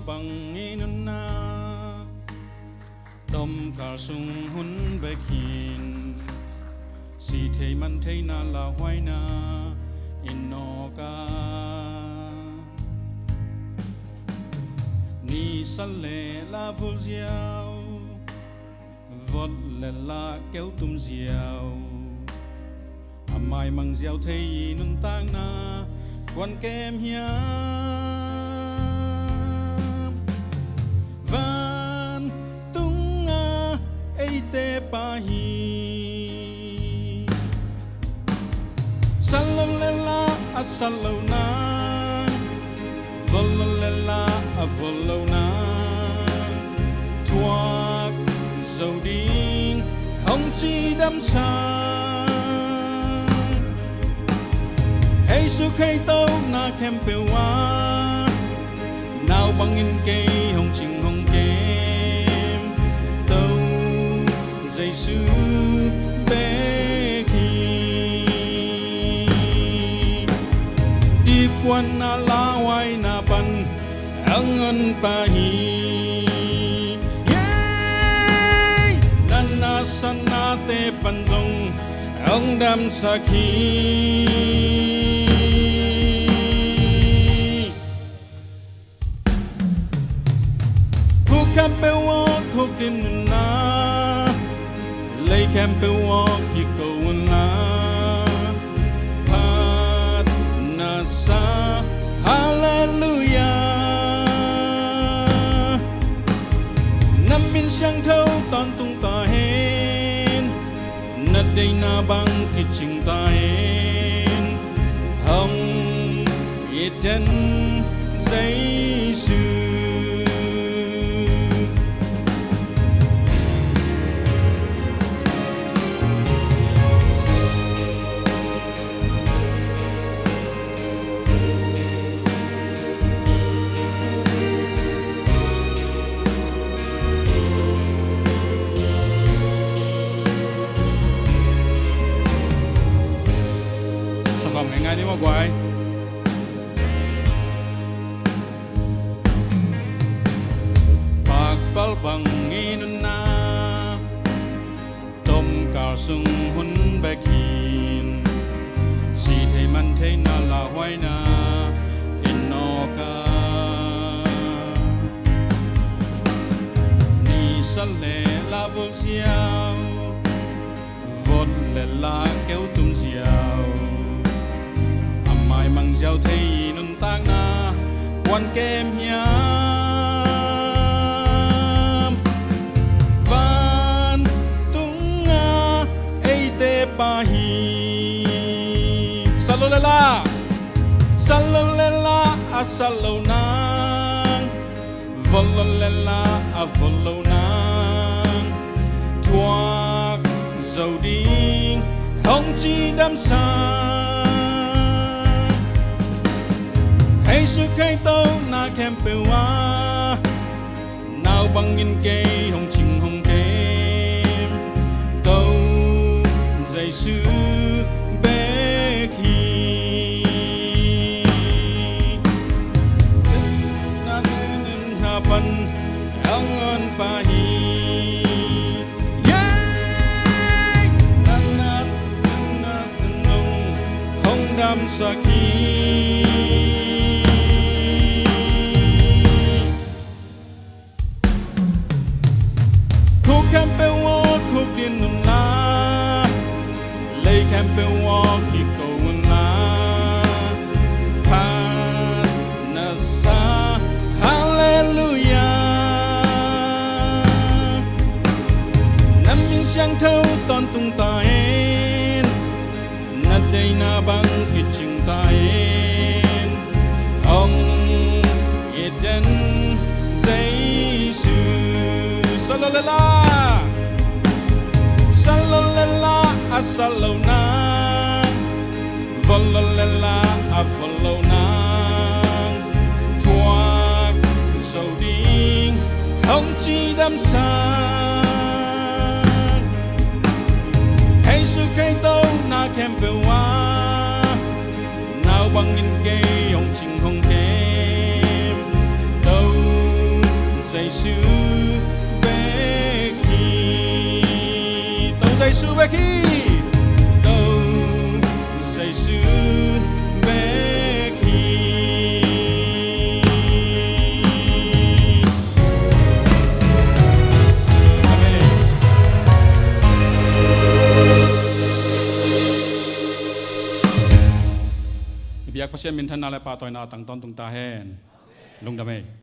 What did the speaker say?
bằng in na tom cả sung hun bek hin si thei man thei na la hoai na in no ka ni san le la vu ziao vot le la kéo tum ziao mai mang gieo thấy nun tang na quan kem hiam van tung a ei te pa hi salon le la a salon na volon le la a volon na thuak dầu đinh hồng chi đâm sa Su khay tâu na kem pe wa nào bằng in cây hồng chinh hồng kem tâu Zeisu Bek Hi đi quan na la hoai na pan ang an pa hi nana sana te pan dong ang dam sa khi Campe walk hooked in na lay campe walk you go na pat na sa hallelujah năm min sang thâu toàn tung ta hen na đây na bang ki ching ta hen hồng iten Zeisu ngày ngày đi mà quay bạc bal bằng in na tom cả sung hun bek hin si thei man thei na la hoai na in no ka ni san le la vol ziao vot le la kéo tum ziao mai mang gieo thấy nun tang na quan kem hiam van tung a ei te pa hi salolela a salonang vololela a volonang thuak dầu đinh không chi đâm sang hay su khay tâu na kem pe wa nào bằng in cây hồng chinh hồng kem tâu Zeisu Bek Hi na ha pan ang an pa hi na nong hong dam sa ki Campe walk hooked in the la lay campe walk you go na pat na sa hallelujah năm min sang thâu toàn tung ta hen na đây na bang ki ching ta hen ông eden Zeisu Salolela a salona vololela a volona thuak dầu đinh không chi đâm sang hay su khay tâu na kem pe wa nào bằng in cây hồng chinh hồng kem tâu Zeisu Bek Hi, tàu Zeisu Bek Hi, tàu Zeisu Bek Hi. Biak pasien min than na le pa toy na tang ton tung ta hen lung da me